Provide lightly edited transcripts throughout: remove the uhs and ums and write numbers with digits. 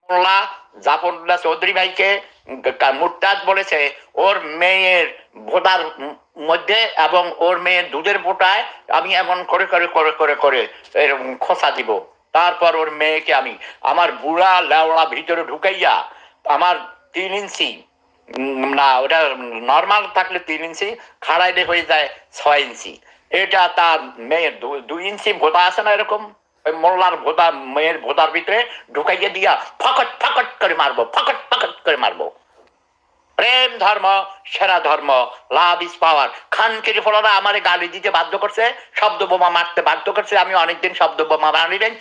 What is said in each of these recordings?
মোল্লা জাফরুল্লাহ চৌধুরী ভাইকে মুরতাদ বলেছে ওর মেয়ের ভোটার মধ্যে এবং ওর মেয়ের দুধের ভোটায় আমি এমন করে করে করে করে করে এরকম খোসা দিব। তারপর ওর মেয়েকে আমি আমার বুড়া লেওড়া ভিতরে ঢুকাইয়া আমার 3 ইঞ্চি না ওটা নর্মাল থাকলে 3 ইঞ্চি, খাড়াইলে হয়ে যায় 6 ইঞ্চি। এটা তার মেয়ের 2 ইঞ্চি ভোতা আছে না এরকম, ওই মোল্লার ভোতা মেয়ের ভোতার ভিতরে ঢুকাইয়ে দিয়া ফকট ফকট করে মারবো, ফকট ফকট করে মারবো। প্রেম ধর্ম সেরা ধর্ম, লাভ ইজ পাওয়ার। খানকির ফলরা আমারে গালি দিতে বাধ্য করছে, শব্দ বোমা মারতে বাধ্য করছে। আমি অনেকদিন শব্দ বোমা মারিলেন,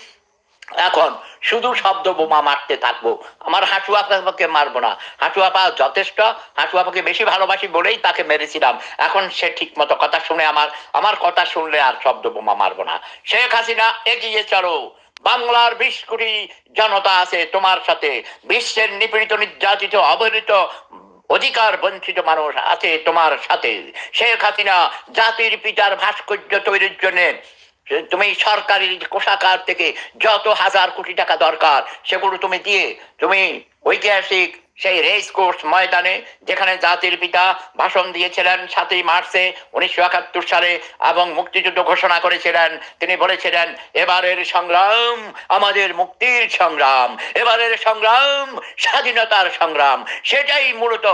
এখন শুধু শব্দ বোমা মারতে থাকবো। আমার হাঁটু আপাকে মারবো না, হাঁটু আপা যথেষ্ট, হাঁটু আপাকে বেশি ভালোবাসি বলেই তাকে মেরেছিলাম। এখন সে ঠিক মতো কথা শুনে আমার কথা শুনলে আর শব্দ বোমা মারবো না। শেখ হাসিনা এগিয়ে চলো, বাংলার 20 কোটি জনতা আছে তোমার সাথে, বিশ্বের নিপীড়িত নির্যাতিত অবহেলিত অধিকার বঞ্চিত মানুষ আছে তোমার সাথে। শেখ হাসিনা জাতির পিতার ভাস্কর্য তৈরির জন্য তুমি সরকারি কোষাগার থেকে যত হাজার কোটি টাকা দরকার সেগুলো তুমি দিয়ে তুমি ঐতিহাসিক সেই রেস কোর্স ময়দানে, যেখানে জাতির পিতা ভাষণ দিয়েছিলেন 7ই মার্চে 1971 সালে এবং মুক্তিযুদ্ধ ঘোষণা করেছিলেন, তিনি বলেছিলেন এবারের সংগ্রাম আমাদের মুক্তির সংগ্রাম, এবারের সংগ্রাম স্বাধীনতার সংগ্রাম। সেটাই মূলত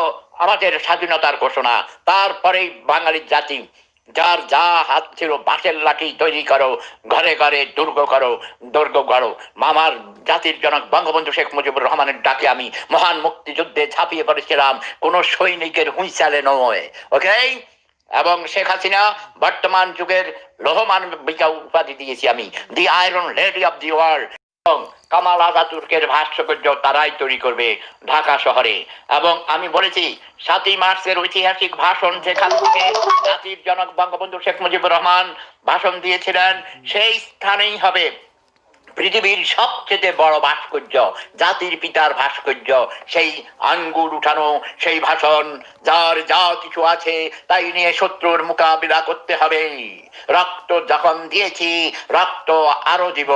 আমাদের স্বাধীনতার ঘোষণা। তারপরেই বাঙালির জাতি যার যা হাত ছিল বাঁশের লাঠি তৈরি করো, ঘরে ঘরে দুর্গ গড়ো। মামার জাতির জনক বঙ্গবন্ধু শেখ মুজিবুর রহমানের ডাকে আমি মহান মুক্তিযুদ্ধে ঝাঁপিয়ে পড়েছিলাম, কোন সৈনিকের হুঁইসালে নয়। ওকে। এবং শেখ হাসিনা বর্তমান যুগের লৌহমানবিকা উপাধি দিয়েছি আমি, the iron lady of the world. Kemal আতাতুর্কের ভাস্কর্য তারাই তৈরি করবে ঢাকা শহরে। এবং আমি বলেছি 7ই মার্চের ঐতিহাসিক ভাষণ যেখান থেকে জাতির জনক বঙ্গবন্ধু শেখ মুজিবুর রহমান ভাষণ দিয়েছিলেন, সেই স্থানেই হবে পৃথিবীর সবচেয়ে বড় ভাস্কর্য, জাতির পিতার ভাস্কর্য। সেই আঙ্গুল উঠানো সেই ভাষণ, যার যা কিছু আছে তাই নিয়ে শত্রুর মোকাবিলা করতে হবে। রক্ত যখন দিয়েছি রক্ত আরো দিব।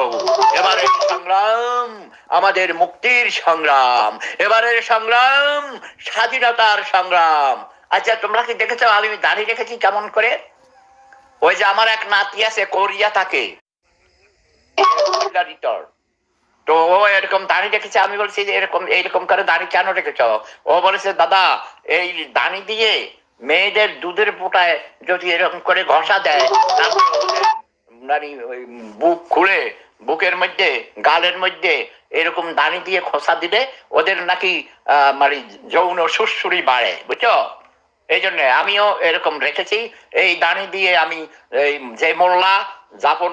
এবারের সংগ্রাম আমাদের মুক্তির সংগ্রাম, এবারের সংগ্রাম স্বাধীনতার সংগ্রাম। আচ্ছা, তোমরা কি দেখেছো আমি দাঁড়িয়ে রেখেছি কেমন করে? ওই যে আমার এক নাতি আছে কোরিয়া থাকে, তো ও এরকম দাঁড়িয়ে রেখেছে। আমি বলছি যে এইরকম করে দাঁড়িয়ে কেন রেখেছ? ও বলেছে দাদা এই দাঁড়ি দিয়ে মেয়েদের দুধের পোটায় যদি এরকম করে ঘষা দেয়, মানে বুক খুলে বুকের মধ্যে গালের মধ্যে এরকম দাঁড়ি দিয়ে খোসা দিলে ওদের নাকি মানে যৌন সুরসুরি বাড়ে, বুঝছো? এই জন্য আমিও এরকম রেখেছি। এই দাঁড়ি দিয়ে আমি যে মোল্লা জাফর